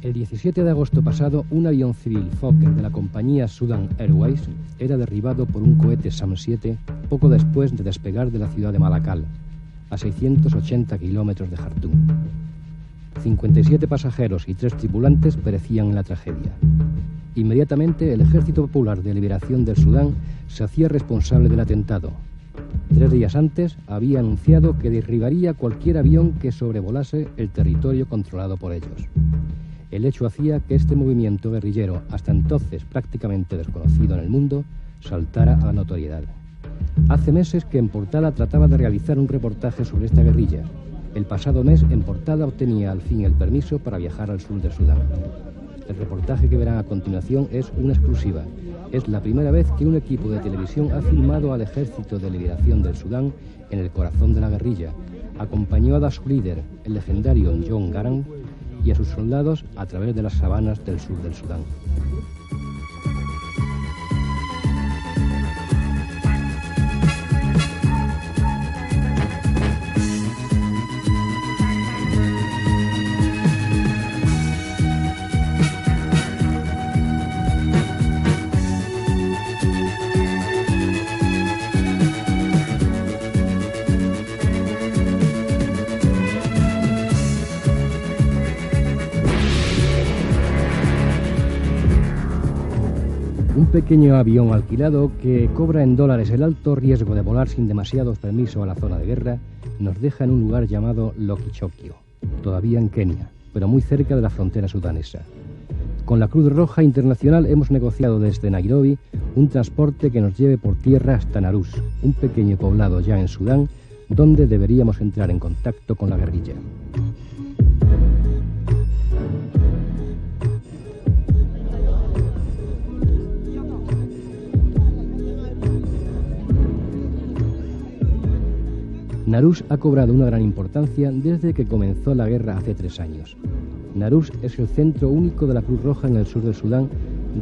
El 17 de agosto pasado, un avión civil Fokker de la compañía Sudan Airways era derribado por un cohete SAM-7 poco después de despegar de la ciudad de Malakal, a 680 kilómetros de Jartum. 57 pasajeros y 3 tripulantes perecían en la tragedia. Inmediatamente, el Ejército Popular de Liberación del Sudán se hacía responsable del atentado. 3 días antes, había anunciado que derribaría cualquier avión que sobrevolase el territorio controlado por ellos. El hecho hacía que este movimiento guerrillero, hasta entonces prácticamente desconocido en el mundo, saltara a la notoriedad. Hace meses que En Portada trataba de realizar un reportaje sobre esta guerrilla. El pasado mes, En Portada obtenía al fin el permiso para viajar al sur de Sudán. El reportaje que verán a continuación es una exclusiva. Es la primera vez que un equipo de televisión ha filmado al Ejército de Liberación del Sudán en el corazón de la guerrilla, acompañado a su líder, el legendario John Garang, y a sus soldados a través de las sabanas del sur del Sudán. Un pequeño avión alquilado que cobra en dólares el alto riesgo de volar sin demasiados permisos a la zona de guerra nos deja en un lugar llamado Lokichokio, todavía en Kenia, pero muy cerca de la frontera sudanesa. Con la Cruz Roja Internacional hemos negociado desde Nairobi un transporte que nos lleve por tierra hasta Narus, un pequeño poblado ya en Sudán, donde deberíamos entrar en contacto con la guerrilla. Narus ha cobrado una gran importancia desde que comenzó la guerra hace 3 años. Narus es el centro único de la Cruz Roja en el sur del Sudán,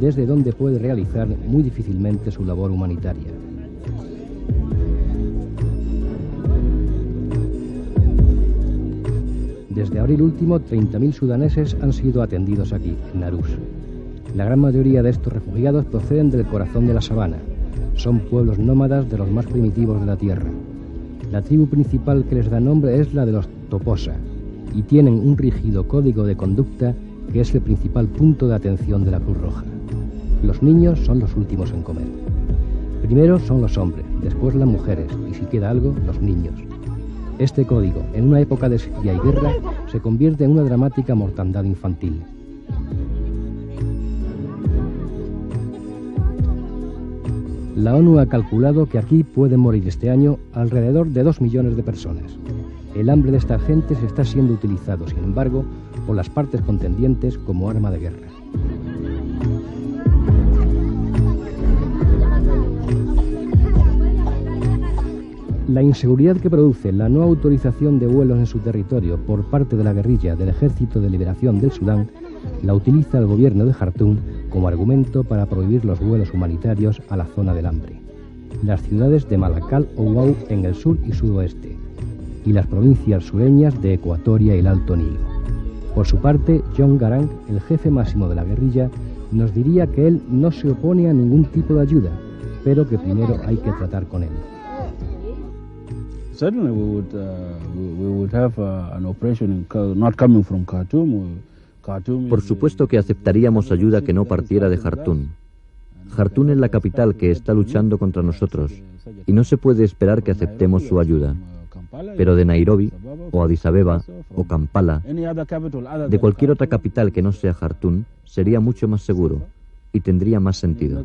desde donde puede realizar muy difícilmente su labor humanitaria. Desde abril último, 30.000 sudaneses han sido atendidos aquí, en Narus. La gran mayoría de estos refugiados proceden del corazón de la sabana. Son pueblos nómadas de los más primitivos de la tierra. La tribu principal que les da nombre es la de los Toposa, y tienen un rígido código de conducta que es el principal punto de atención de la Cruz Roja. Los niños son los últimos en comer. Primero son los hombres, después las mujeres, y si queda algo, los niños. Este código, en una época de sequía y guerra, se convierte en una dramática mortandad infantil. La ONU ha calculado que aquí pueden morir este año alrededor de 2 millones de personas. El hambre de esta gente se está siendo utilizado, sin embargo, por las partes contendientes como arma de guerra. La inseguridad que produce la no autorización de vuelos en su territorio por parte de la guerrilla del Ejército de Liberación del Sudán la utiliza el gobierno de Jartum como argumento para prohibir los vuelos humanitarios a la zona del hambre. Las ciudades de Malakal o Wau en el sur y sudoeste, y las provincias sureñas de Ecuatoria y el Alto Nilo. Por su parte, John Garang, el jefe máximo de la guerrilla, nos diría que él no se opone a ningún tipo de ayuda, pero que primero hay que tratar con él. Certainly we would have an operation not coming from Khartoum. Por supuesto que aceptaríamos ayuda que no partiera de Jartum. Jartum es la capital que está luchando contra nosotros y no se puede esperar que aceptemos su ayuda. Pero de Nairobi, o Addis Abeba, o Kampala, de cualquier otra capital que no sea Jartum, sería mucho más seguro y tendría más sentido.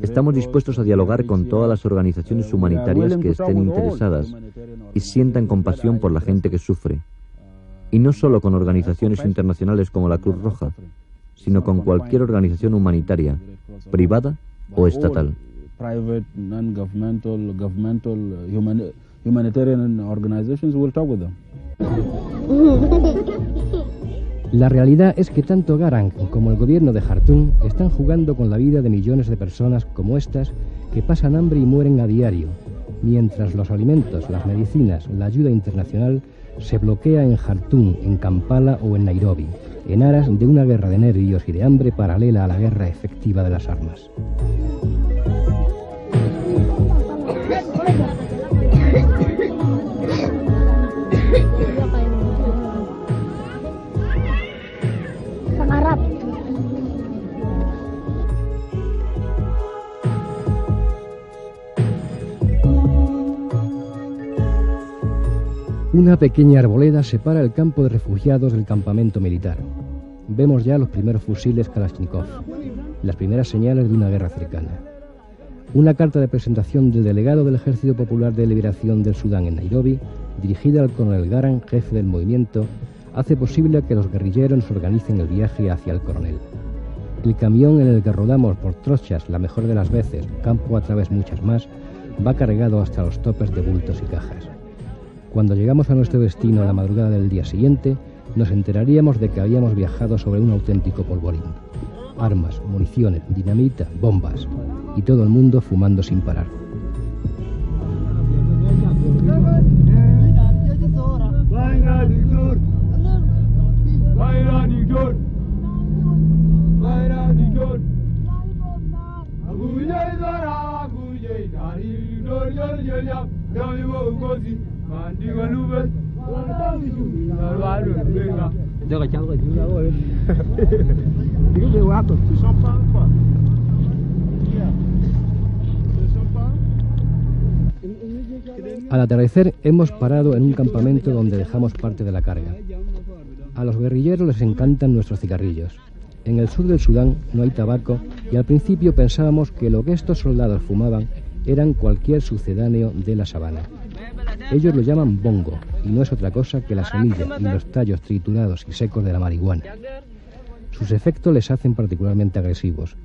Estamos dispuestos a dialogar con todas las organizaciones humanitarias que estén interesadas y sientan compasión por la gente que sufre. Y no solo con organizaciones internacionales como la Cruz Roja, sino con cualquier organización humanitaria, privada o estatal. La realidad es que tanto Garang como el gobierno de Jartum están jugando con la vida de millones de personas como estas que pasan hambre y mueren a diario, mientras los alimentos, las medicinas, la ayuda internacional se bloquea en Jartum, en Kampala o en Nairobi, en aras de una guerra de nervios y de hambre paralela a la guerra efectiva de las armas. Una pequeña arboleda separa el campo de refugiados del campamento militar. Vemos ya los primeros fusiles Kalashnikov, las primeras señales de una guerra cercana. Una carta de presentación del delegado del Ejército Popular de Liberación del Sudán en Nairobi, dirigida al coronel Garang, jefe del movimiento, hace posible que los guerrilleros organicen el viaje hacia el coronel. El camión en el que rodamos por trochas, la mejor de las veces, campo a través muchas más, va cargado hasta los topes de bultos y cajas. Cuando llegamos a nuestro destino a la madrugada del día siguiente, nos enteraríamos de que habíamos viajado sobre un auténtico polvorín. Armas, municiones, dinamita, bombas, y todo el mundo fumando sin parar. Al atardecer hemos parado en un campamento donde dejamos parte de la carga. A los guerrilleros les encantan nuestros cigarrillos. En el sur del Sudán no hay tabaco y al principio pensábamos que lo que estos soldados fumaban eran cualquier sucedáneo de la sabana. Ellos lo llaman bongo y no es otra cosa que la semilla y los tallos triturados y secos de la marihuana. Sus efectos les hacen particularmente agresivos.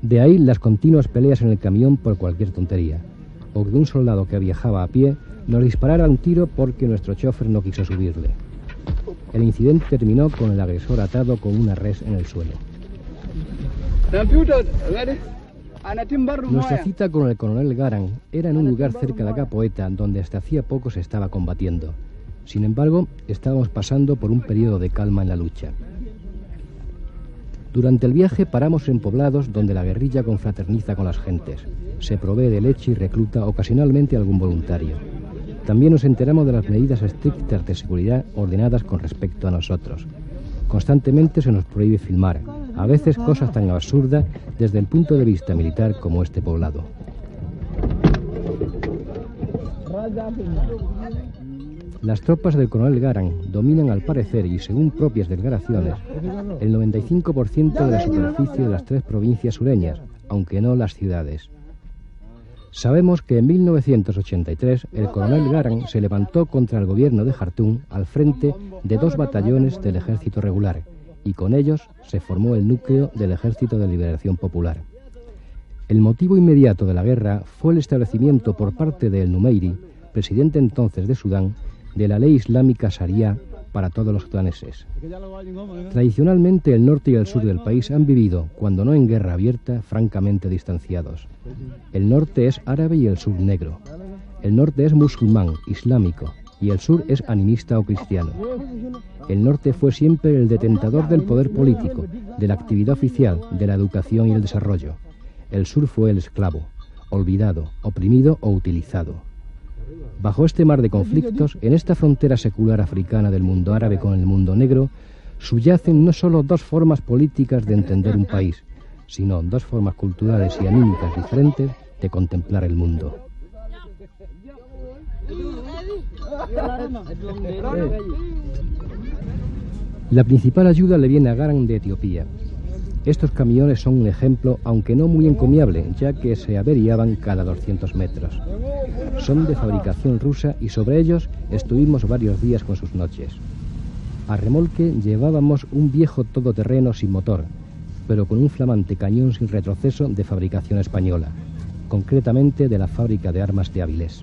De ahí las continuas peleas en el camión por cualquier tontería, o que un soldado que viajaba a pie nos disparara un tiro porque nuestro chofer no quiso subirle. El incidente terminó con el agresor atado con una res en el suelo. Nuestra cita con el coronel Garang era en un lugar cerca de Akapoeta, donde hasta hacía poco se estaba combatiendo. Sin embargo, estábamos pasando por un periodo de calma en la lucha. Durante el viaje paramos en poblados donde la guerrilla confraterniza con las gentes. Se provee de leche y recluta ocasionalmente a algún voluntario. También nos enteramos de las medidas estrictas de seguridad ordenadas con respecto a nosotros. Constantemente se nos prohíbe filmar, a veces cosas tan absurdas desde el punto de vista militar como este poblado. Las tropas del coronel Garang dominan al parecer y según propias declaraciones el 95% de la superficie de las 3 provincias sureñas, aunque no las ciudades. Sabemos que en 1983 el coronel Garang se levantó contra el gobierno de Jartum al frente de 2 batallones del ejército regular y con ellos se formó el núcleo del Ejército de Liberación Popular. El motivo inmediato de la guerra fue el establecimiento por parte de El Numeiri, presidente entonces de Sudán, de la ley islámica Sharia para todos los sudaneses. Tradicionalmente el norte y el sur del país han vivido, cuando no en guerra abierta, francamente distanciados. El norte es árabe y el sur negro. El norte es musulmán, islámico, y el sur es animista o cristiano. El norte fue siempre el detentador del poder político, de la actividad oficial, de la educación y el desarrollo. El sur fue el esclavo, olvidado, oprimido o utilizado. Bajo este mar de conflictos, en esta frontera secular africana del mundo árabe con el mundo negro, subyacen no solo 2 formas políticas de entender un país, sino 2 formas culturales y anímicas diferentes de contemplar el mundo. La principal ayuda le viene a Garang de Etiopía. Estos camiones son un ejemplo, aunque no muy encomiable, ya que se averiaban cada 200 metros. Son de fabricación rusa y sobre ellos estuvimos varios días con sus noches. A remolque llevábamos un viejo todoterreno sin motor, pero con un flamante cañón sin retroceso de fabricación española, concretamente de la fábrica de armas de Avilés.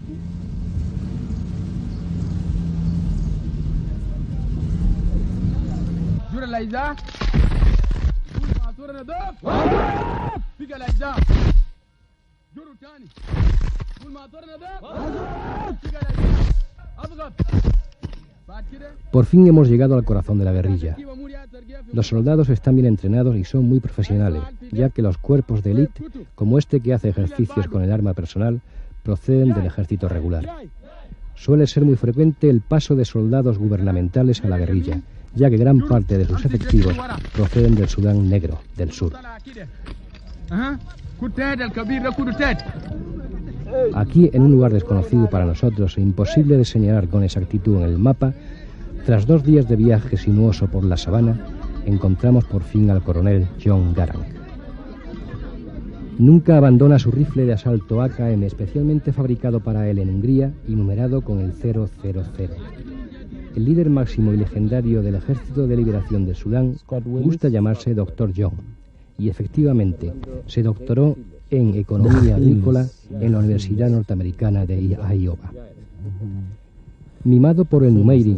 Por fin hemos llegado al corazón de la guerrilla. Los soldados están bien entrenados y son muy profesionales, ya que los cuerpos de élite, como este que hace ejercicios con el arma personal, proceden del ejército regular. Suele ser muy frecuente el paso de soldados gubernamentales a la guerrilla, ya que gran parte de sus efectivos proceden del Sudán Negro, del sur. Aquí, en un lugar desconocido para nosotros e imposible de señalar con exactitud en el mapa, tras 2 días de viaje sinuoso por la sabana, encontramos por fin al coronel John Garang. Nunca abandona su rifle de asalto AKM, especialmente fabricado para él en Hungría y numerado con el 000. El líder máximo y legendario del Ejército de Liberación de Sudán gusta llamarse Dr. John, y efectivamente se doctoró en Economía Agrícola en la Universidad Norteamericana de Iowa. Mimado por el Numeiri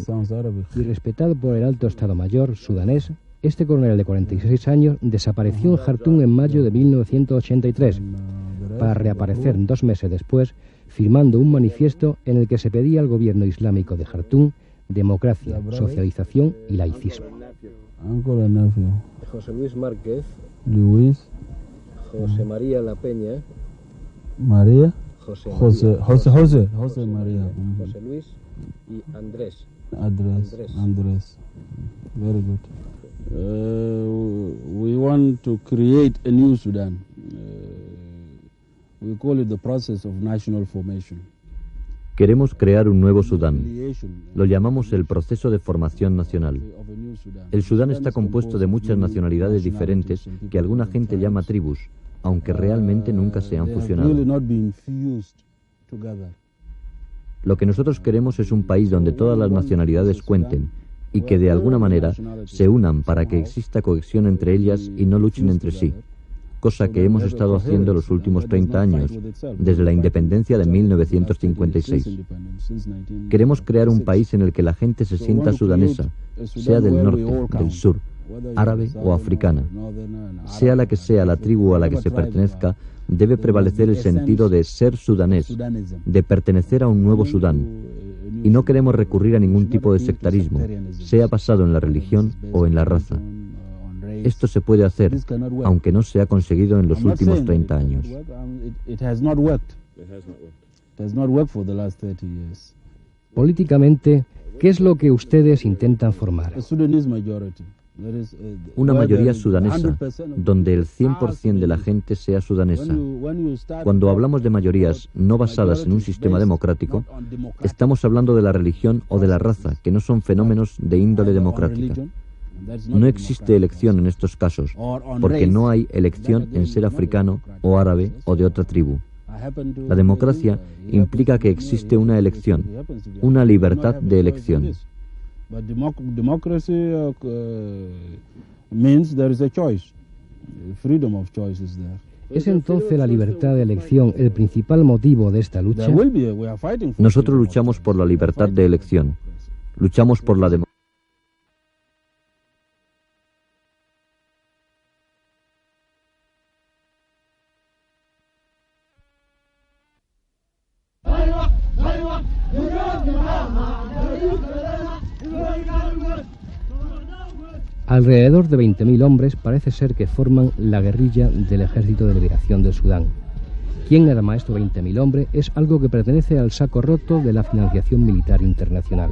y respetado por el alto Estado Mayor sudanés, este coronel de 46 años desapareció en Jartum en mayo de 1983, para reaparecer 2 meses después, firmando un manifiesto en el que se pedía al gobierno islámico de Jartum democracia, socialización y laicismo. José Luis Márquez, José María La Peña, José María, José Luis y Andrés. Andrés. Very good. We want to create a new Sudan. We call it the process of national formation. Queremos crear un nuevo Sudán. Lo llamamos el proceso de formación nacional. El Sudán está compuesto de muchas nacionalidades diferentes que alguna gente llama tribus, aunque realmente nunca se han fusionado. Lo que nosotros queremos es un país donde todas las nacionalidades cuenten y que de alguna manera se unan para que exista cohesión entre ellas y no luchen entre sí, cosa que hemos estado haciendo los últimos 30 años, desde la independencia de 1956. Queremos crear un país en el que la gente se sienta sudanesa, sea del norte, del sur, árabe o africana. Sea la que sea la tribu a la que se pertenezca, debe prevalecer el sentido de ser sudanés, de pertenecer a un nuevo Sudán. Y no queremos recurrir a ningún tipo de sectarismo, sea basado en la religión o en la raza. Esto se puede hacer, aunque no se ha conseguido en los últimos 30 años. Políticamente, ¿qué es lo que ustedes intentan formar? Una mayoría sudanesa, donde el 100% de la gente sea sudanesa. Cuando hablamos de mayorías no basadas en un sistema democrático, estamos hablando de la religión o de la raza, que no son fenómenos de índole democrática. No existe elección en estos casos, porque no hay elección en ser africano o árabe o de otra tribu. La democracia implica que existe una elección, una libertad de elección. ¿Es entonces la libertad de elección el principal motivo de esta lucha? Nosotros luchamos por la libertad de elección. Luchamos por la democracia. Alrededor de 20.000 hombres parece ser que forman la guerrilla del Ejército de Liberación del Sudán. ¿Quién arma estos 20.000 hombres? Es algo que pertenece al saco roto de la financiación militar internacional.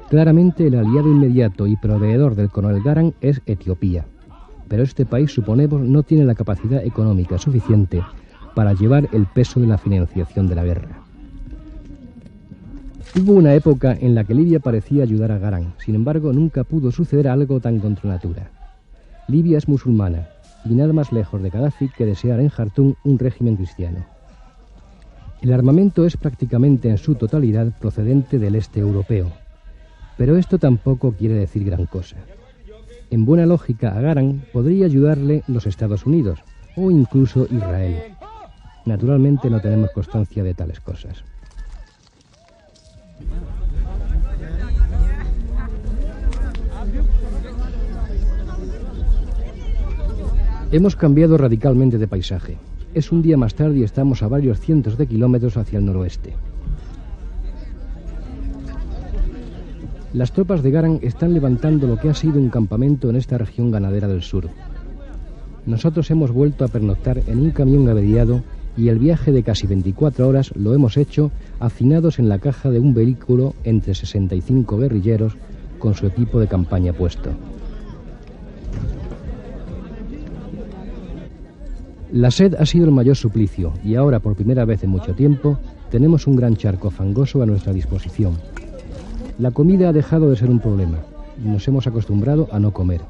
Claramente el aliado inmediato y proveedor del coronel Garang es Etiopía, pero este país, suponemos, no tiene la capacidad económica suficiente para llevar el peso de la financiación de la guerra. Hubo una época en la que Libia parecía ayudar a Garang, sin embargo nunca pudo suceder algo tan contra natura. Libia es musulmana y nada más lejos de Gaddafi que desear en Jartum un régimen cristiano. El armamento es prácticamente en su totalidad procedente del este europeo, pero esto tampoco quiere decir gran cosa. En buena lógica a Garang podría ayudarle los Estados Unidos o incluso Israel. Naturalmente no tenemos constancia de tales cosas. Hemos cambiado radicalmente de paisaje. Es un día más tarde y estamos a varios cientos de kilómetros hacia el noroeste. Las tropas de Garang están levantando lo que ha sido un campamento en esta región ganadera del sur. Nosotros hemos vuelto a pernoctar en un camión averiado y el viaje de casi 24 horas lo hemos hecho hacinados en la caja de un vehículo entre 65 guerrilleros con su equipo de campaña puesto. La sed ha sido el mayor suplicio y ahora, por primera vez en mucho tiempo, tenemos un gran charco fangoso a nuestra disposición. La comida ha dejado de ser un problema. Nos hemos acostumbrado a no comer.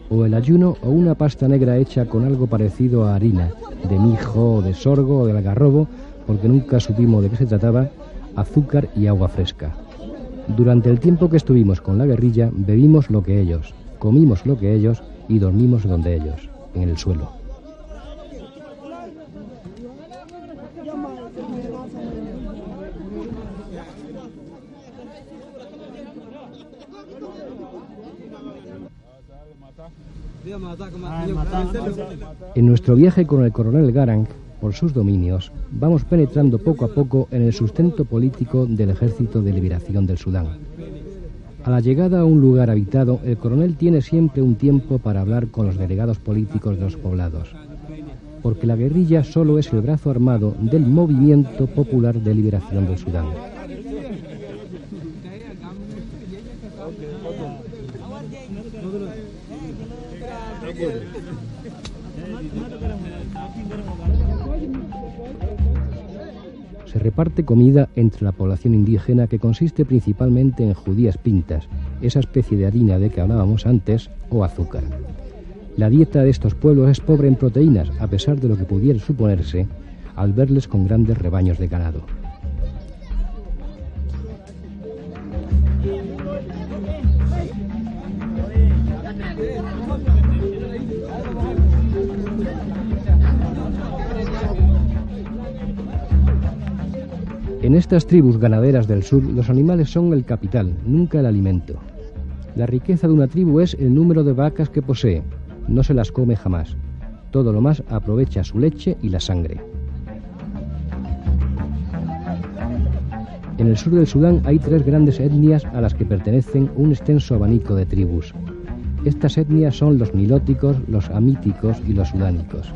O el ayuno o una pasta negra hecha con algo parecido a harina, de mijo, de sorgo o de algarrobo, porque nunca supimos de qué se trataba, azúcar y agua fresca. Durante el tiempo que estuvimos con la guerrilla, bebimos lo que ellos, comimos lo que ellos y dormimos donde ellos, en el suelo. En nuestro viaje con el coronel Garang por sus dominios, vamos penetrando poco a poco en el sustento político del Ejército de Liberación del Sudán. A la llegada a un lugar habitado, el coronel tiene siempre un tiempo para hablar con los delegados políticos de los poblados, porque la guerrilla solo es el brazo armado del Movimiento Popular de Liberación del Sudán. Se reparte comida entre la población indígena, que consiste principalmente en judías pintas, esa especie de harina de que hablábamos antes, o azúcar. La dieta de estos pueblos es pobre en proteínas, a pesar de lo que pudiera suponerse al verles con grandes rebaños de ganado. En estas tribus ganaderas del sur, los animales son el capital, nunca el alimento. La riqueza de una tribu es el número de vacas que posee. No se las come jamás. Todo lo más aprovecha su leche y la sangre. En el sur del Sudán hay 3 grandes etnias a las que pertenecen un extenso abanico de tribus. Estas etnias son los nilóticos, los amíticos y los sudánicos.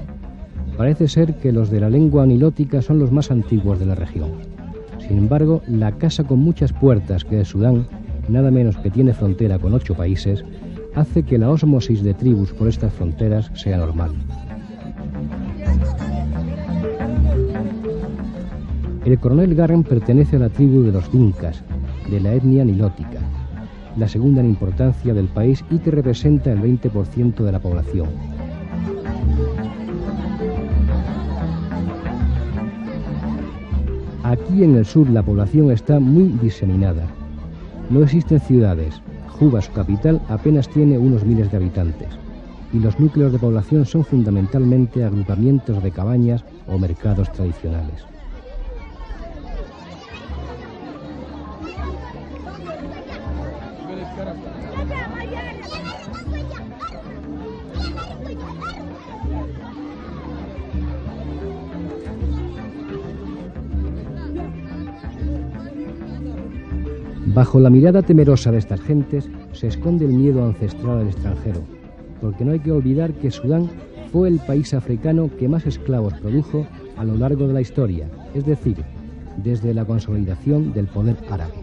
Parece ser que los de la lengua nilótica son los más antiguos de la región. Sin embargo, la casa con muchas puertas que es Sudán, nada menos que tiene frontera con 8 países, hace que la ósmosis de tribus por estas fronteras sea normal. El coronel Garang pertenece a la tribu de los Dinkas, de la etnia nilótica, la segunda en importancia del país y que representa el 20% de la población. Aquí en el sur la población está muy diseminada. No existen ciudades. Juba, su capital, apenas tiene unos miles de habitantes. Y los núcleos de población son fundamentalmente agrupamientos de cabañas o mercados tradicionales. Bajo la mirada temerosa de estas gentes se esconde el miedo ancestral al extranjero, porque no hay que olvidar que Sudán fue el país africano que más esclavos produjo a lo largo de la historia, es decir, desde la consolidación del poder árabe.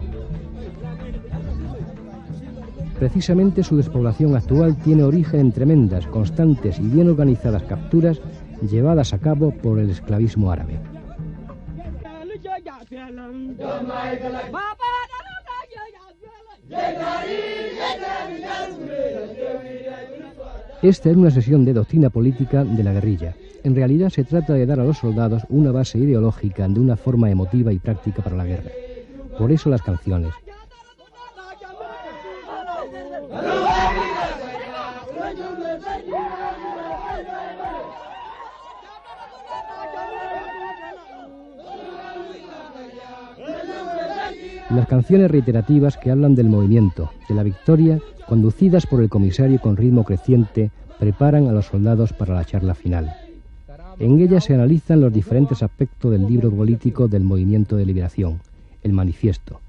Precisamente su despoblación actual tiene origen en tremendas, constantes y bien organizadas capturas llevadas a cabo por el esclavismo árabe. Esta es una sesión de doctrina política de la guerrilla. En realidad se trata de dar a los soldados una base ideológica de una forma emotiva y práctica para la guerra. Por eso las canciones. Las canciones reiterativas que hablan del movimiento, de la victoria, conducidas por el comisario con ritmo creciente preparan a los soldados para la charla final. En ella se analizan los diferentes aspectos del libro político del Movimiento de Liberación, el Manifiesto.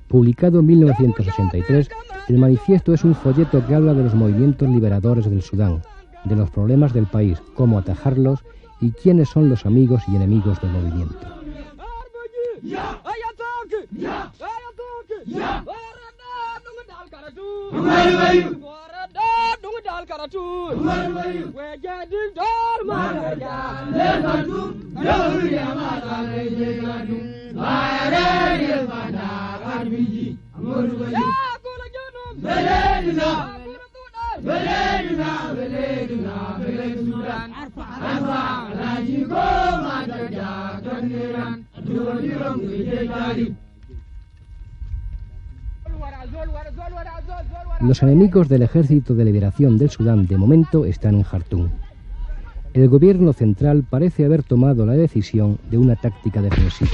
Publicado en 1983, el Manifiesto es un folleto que habla de los movimientos liberadores del Sudán, de los problemas del país, cómo atajarlos y quiénes son los amigos y enemigos del movimiento. Los enemigos del Ejército de Liberación del Sudán de momento están en Jartum. El gobierno central parece haber tomado la decisión de una táctica defensiva.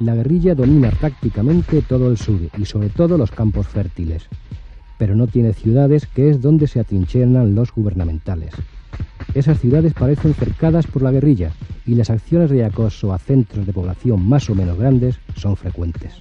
La guerrilla domina prácticamente todo el sur y sobre todo los campos fértiles, pero no tiene ciudades, que es donde se atrincheran los gubernamentales. Esas ciudades parecen cercadas por la guerrilla y las acciones de acoso a centros de población más o menos grandes son frecuentes.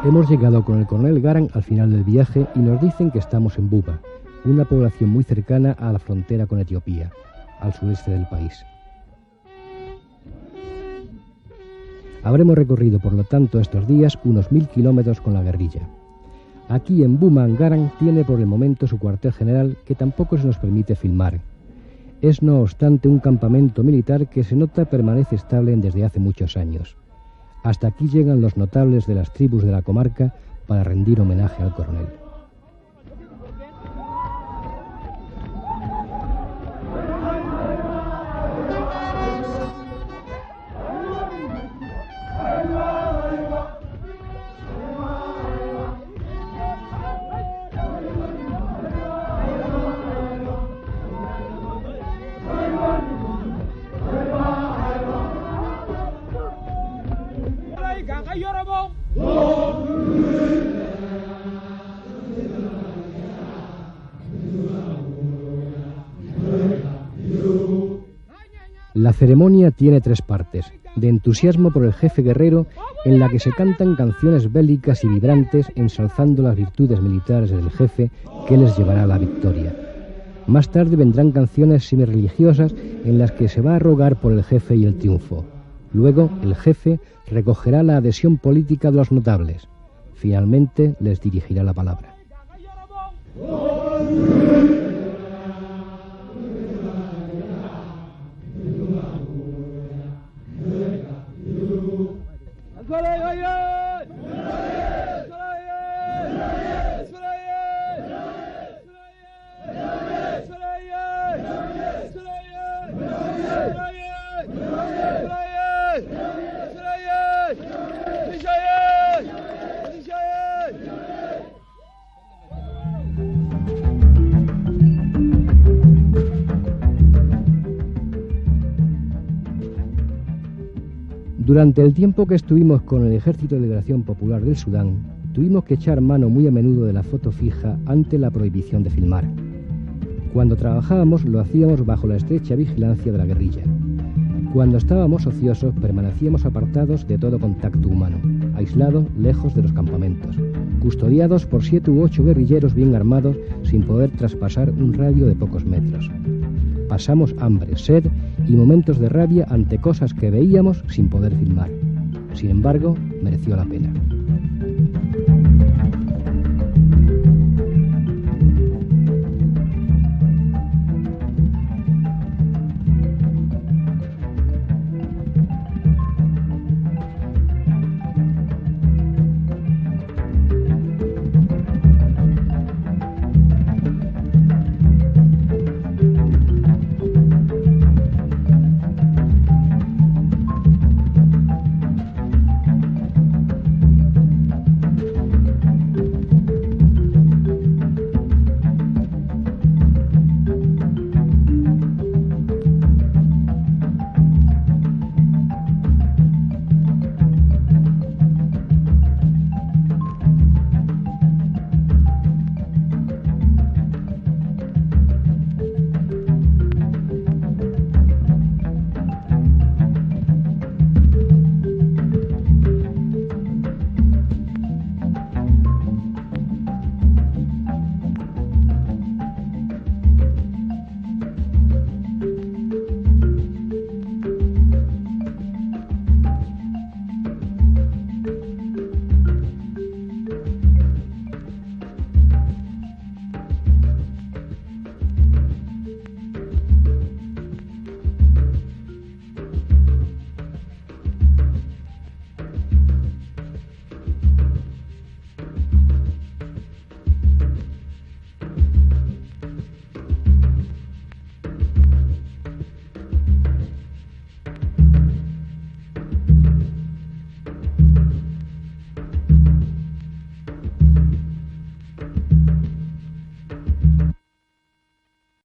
Hemos llegado con el coronel Garang al final del viaje y nos dicen que estamos en Buba, una población muy cercana a la frontera con Etiopía, al sureste del país. Habremos recorrido, por lo tanto, estos días unos 1000 kilómetros con la guerrilla. Aquí en Buma, Garang tiene por el momento su cuartel general, que tampoco se nos permite filmar. Es, no obstante, un campamento militar que se nota permanece estable desde hace muchos años. Hasta aquí llegan los notables de las tribus de la comarca para rendir homenaje al coronel. La ceremonia tiene 3 partes: de entusiasmo por el jefe guerrero, en la que se cantan canciones bélicas y vibrantes ensalzando las virtudes militares del jefe que les llevará a la victoria. Más tarde vendrán canciones semirreligiosas en las que se va a rogar por el jefe y el triunfo. Luego el jefe recogerá la adhesión política de los notables. Finalmente les dirigirá la palabra. Durante el tiempo que estuvimos con el Ejército de Liberación Popular del Sudán, tuvimos que echar mano muy a menudo de la foto fija ante la prohibición de filmar. Cuando trabajábamos lo hacíamos bajo la estrecha vigilancia de la guerrilla. Cuando estábamos ociosos permanecíamos apartados de todo contacto humano, aislados lejos de los campamentos, custodiados por 7 u 8 guerrilleros bien armados sin poder traspasar un radio de pocos metros. Pasamos hambre, sed y momentos de rabia ante cosas que veíamos sin poder filmar. Sin embargo, mereció la pena.